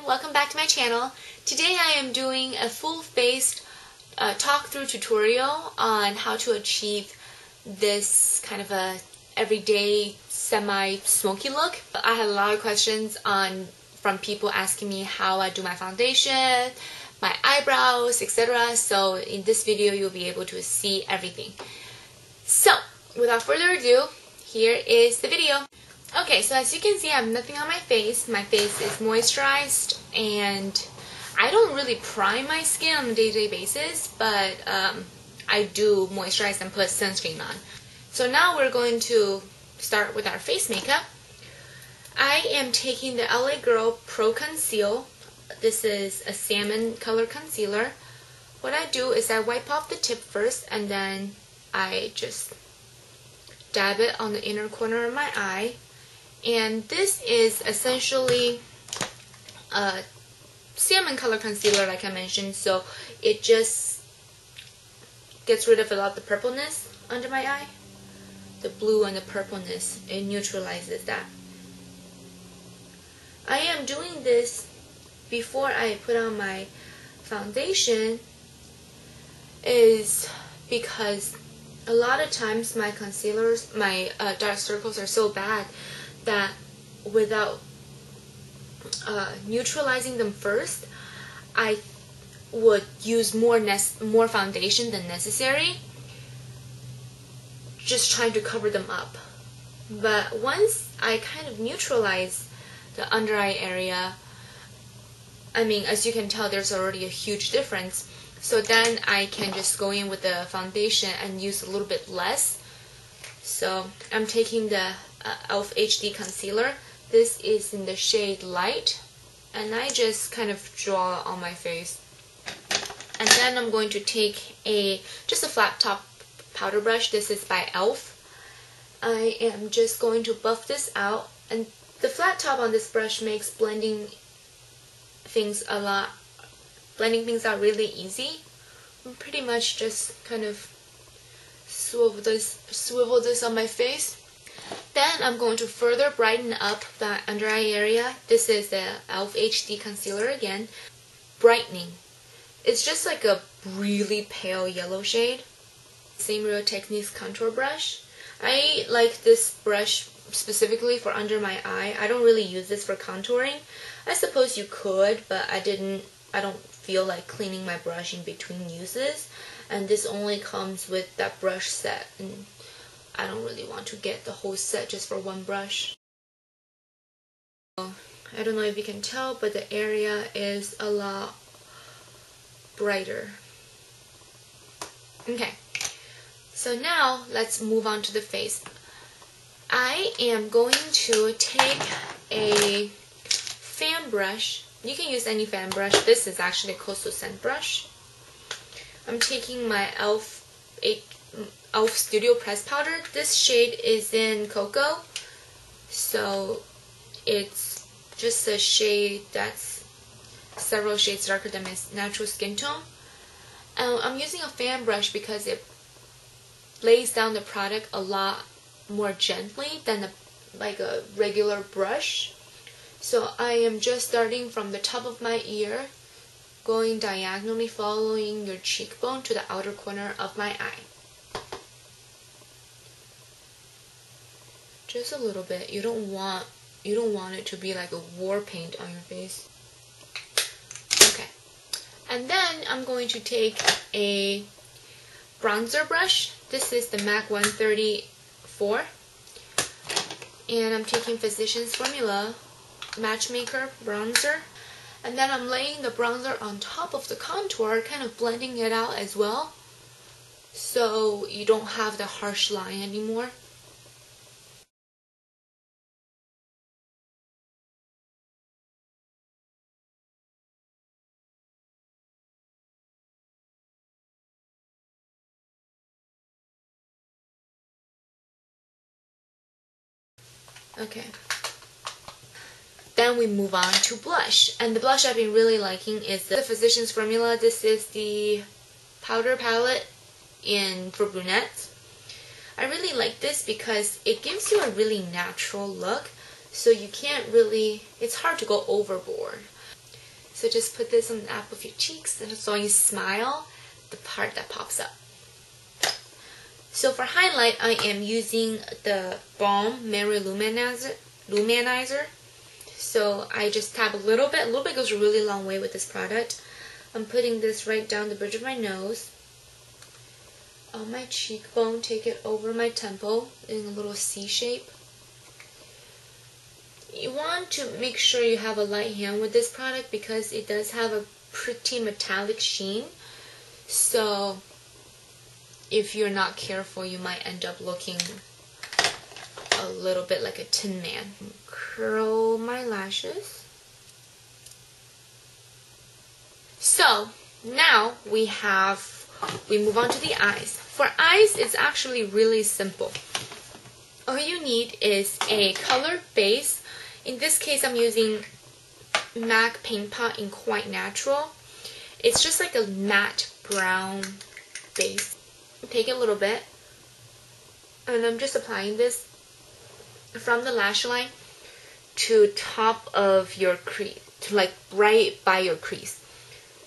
welcome back to my channel. Today I am doing a full-faced talk-through tutorial on how to achieve this kind of a everyday semi-smoky look. I had a lot of questions from people asking me how I do my foundation, my eyebrows, etc. So in this video you'll be able to see everything. So without further ado, here is the video. Okay, so as you can see, I have nothing on my face. My face is moisturized, and I don't really prime my skin on a day-to-day basis, but I do moisturize and put sunscreen on. So now we're going to start with our face makeup. I am taking the LA Girl Pro Conceal. This is a salmon color concealer. What I do is I wipe off the tip first, and then I just dab it on the inner corner of my eye. And this is essentially a salmon color concealer, like I mentioned, so it just gets rid of a lot of the purpleness under my eye. The blue and the purpleness, it neutralizes that. I am doing this before I put on my foundation is because a lot of times my concealers, my dark circles are so bad that without neutralizing them first, I would use more foundation than necessary, just trying to cover them up. But once I kind of neutralize the under eye area, I mean, as you can tell, there's already a huge difference. So then I can just go in with the foundation and use a little bit less. So I'm taking the e.l.f. HD concealer. This is in the shade Light, and I just kind of draw it on my face. And then I'm going to take just a flat top powder brush. This is by e.l.f. I am just going to buff this out, and the flat top on this brush makes blending things out really easy. I'm pretty much just kind of swivel this on my face. Then I'm going to further brighten up that under eye area. This is the e.l.f. HD concealer again. Brightening. It's just like a really pale yellow shade. Same Real Techniques contour brush. I like this brush specifically for under my eye. I don't really use this for contouring. I suppose you could, but I don't feel like cleaning my brush in between uses. And this only comes with that brush set, and I don't really want to get the whole set just for one brush. I don't know if you can tell, but the area is a lot brighter. Okay, so now let's move on to the face. I am going to take a fan brush. You can use any fan brush. This is actually a Coastal Scent brush. I'm taking my e.l.f. Studio Press Powder. This shade is in Cocoa, so it's just a shade that's several shades darker than my natural skin tone. And I'm using a fan brush because it lays down the product a lot more gently than like a regular brush. So I am just starting from the top of my ear, going diagonally, following your cheekbone to the outer corner of my eye. Just a little bit. You don't want it to be like a war paint on your face. Okay. And then I'm going to take a bronzer brush. This is the MAC 134. And I'm taking Physicians Formula Matchmaker bronzer. And then I'm laying the bronzer on top of the contour, kind of blending it out as well, so you don't have the harsh line anymore. Okay. Then we move on to blush. And the blush I've been really liking is the Physicians Formula. This is the powder palette for brunettes. I really like this because it gives you a really natural look. So you can't really, it's hard to go overboard. So just put this on the apple of your cheeks, and so when you smile, the part that pops up. So for highlight, I am using the Balm Mary Luminizer. So I just tap a little bit. A little bit goes a really long way with this product. I'm putting this right down the bridge of my nose, on my cheekbone, take it over my temple in a little C shape. You want to make sure you have a light hand with this product because it does have a pretty metallic sheen. So if you're not careful, you might end up looking a little bit like a Tin Man. Curl my lashes. So now we move on to the eyes. For eyes, it's actually really simple. All you need is a color base. In this case, I'm using MAC Paint Pot in Quite Natural. It's just like a matte brown base. Take a little bit, and I'm just applying this from the lash line to top of your crease, to like right by your crease,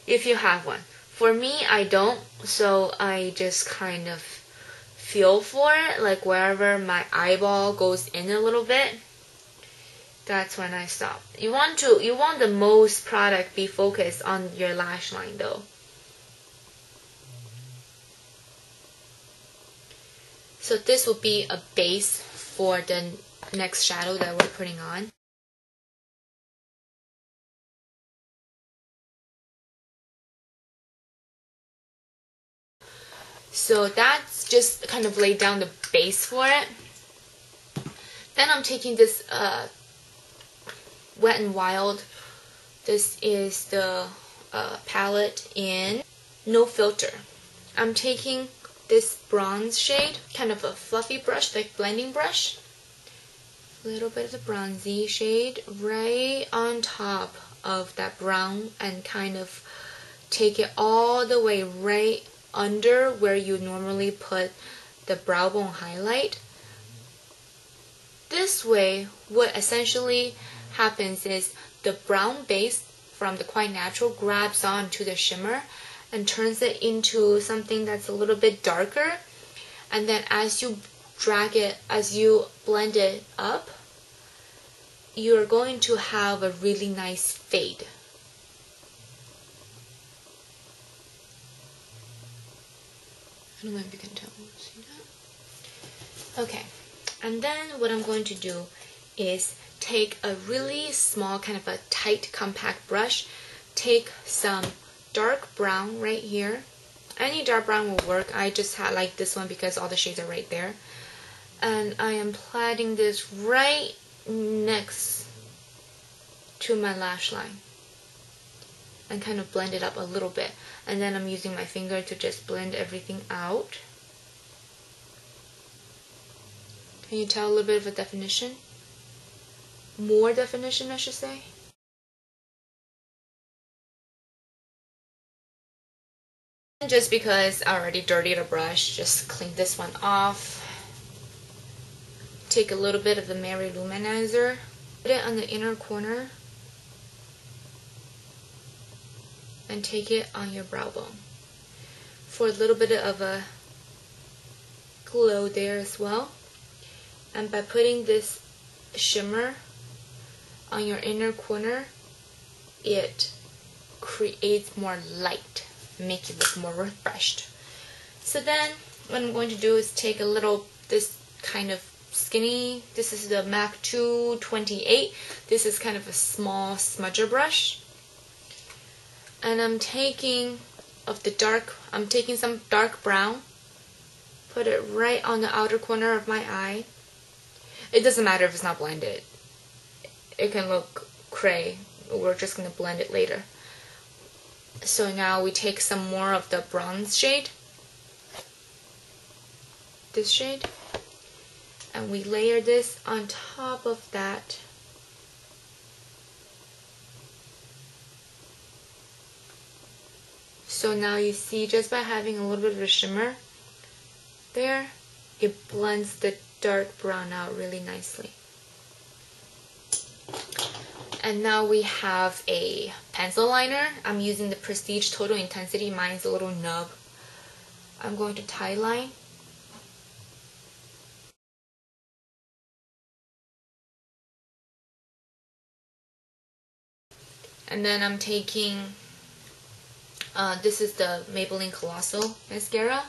if you have one. For me, I don't, so I just kind of feel for it, like wherever my eyeball goes in a little bit, that's when I stop. You want the most product be focused on your lash line though. So this will be a base for the next shadow that we're putting on. So that's just kind of laid down the base for it. Then I'm taking this Wet n Wild. This is the palette in No Filter. I'm taking this bronze shade, kind of a fluffy brush, like blending brush. A little bit of the bronzy shade right on top of that brown and kind of take it all the way right under where you normally put the brow bone highlight. This way, what essentially happens is the brown base from the Quite Natural grabs onto the shimmer and turns it into something that's a little bit darker, and then as you drag it, as you blend it up, you're going to have a really nice fade. I don't know if you can tell. See that? Okay, and then what I'm going to do is take a really small, kind of a tight, compact brush, take some dark brown right here. Any dark brown will work. I just had like this one because all the shades are right there. And I am plaiting this right next to my lash line and kind of blend it up a little bit. And then I'm using my finger to just blend everything out. Can you tell a little bit of a definition? More definition, I should say. Just because I already dirtied a brush, just clean this one off. Take a little bit of the Mary Luminizer, put it on the inner corner, and take it on your brow bone for a little bit of a glow there as well. And by putting this shimmer on your inner corner, it creates more light, make it look more refreshed. So then what I'm going to do is take a little, this kind of skinny, this is the MAC 228. This is kind of a small smudger brush. And I'm taking some dark brown, put it right on the outer corner of my eye. It doesn't matter if it's not blended. It can look cray. We're just going to blend it later. So now we take some more of the bronze shade, this shade, and we layer this on top of that. So now you see, just by having a little bit of a shimmer there, it blends the dark brown out really nicely. And now we have a pencil liner. I'm using the Prestige Total Intensity. Mine's a little nub. I'm going to tie line. And then I'm taking, this is the Maybelline Colossal Mascara.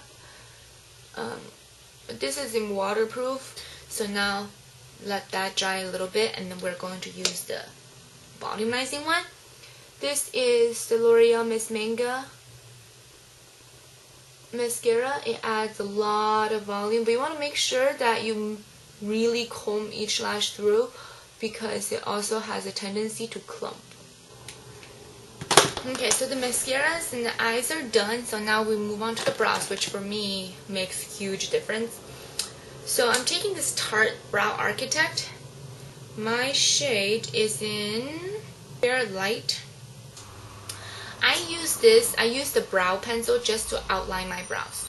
This is in waterproof. So now let that dry a little bit, and then we're going to use the volumizing one. This is the L'Oreal Miss Manga mascara. It adds a lot of volume, but you want to make sure that you really comb each lash through because it also has a tendency to clump. Okay, so the mascaras and the eyes are done, so now we move on to the brows, which for me makes a huge difference. So I'm taking this Tarte Brow Architect. My shade is in Fair Light. I use the brow pencil just to outline my brows.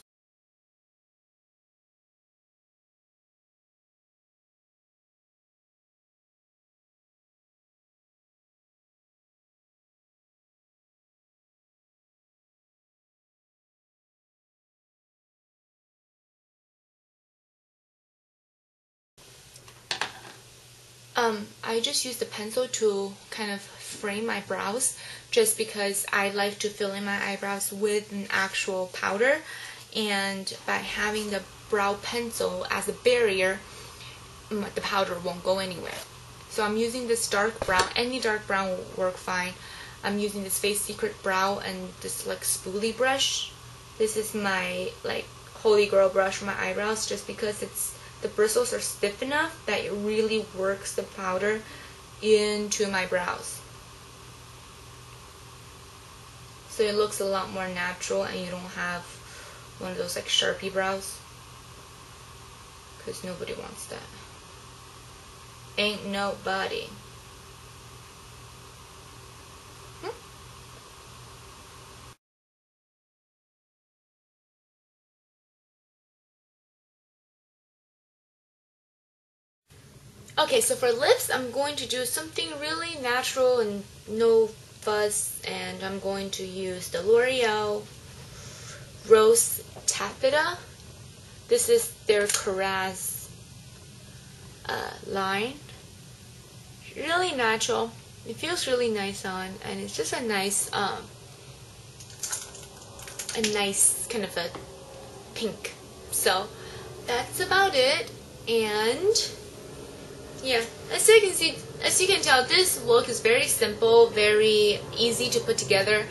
I just use the pencil to kind of frame my brows just because I like to fill in my eyebrows with an actual powder, and by having the brow pencil as a barrier, the powder won't go anywhere. So I'm using this dark brown. Any dark brown will work fine. I'm using this Face Secret brow and this like spoolie brush. This is my like holy grail brush for my eyebrows just because the bristles are stiff enough that it really works the powder into my brows. So it looks a lot more natural and you don't have one of those like Sharpie brows. Because nobody wants that. Ain't nobody. Okay, so for lips, I'm going to do something really natural and no fuss, and I'm going to use the L'Oreal Rose Taffeta. This is their Caress line. Really natural. It feels really nice on, and it's just a nice kind of a pink. So that's about it, and yeah, as you can tell, this look is very simple, very easy to put together,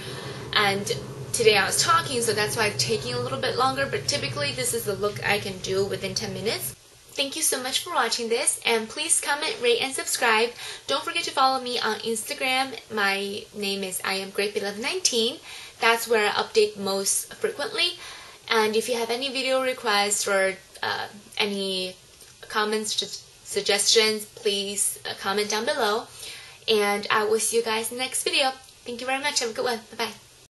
and today I was talking, so that's why it's taking a little bit longer, but typically this is the look I can do within 10 minutes. Thank you so much for watching this, and please comment, rate, and subscribe. Don't forget to follow me on Instagram. My name is IamGreatBeloved19. That's where I update most frequently, and if you have any video requests or any comments, suggestions, please comment down below, and I will see you guys in the next video. Thank you very much. Have a good one. Bye-bye.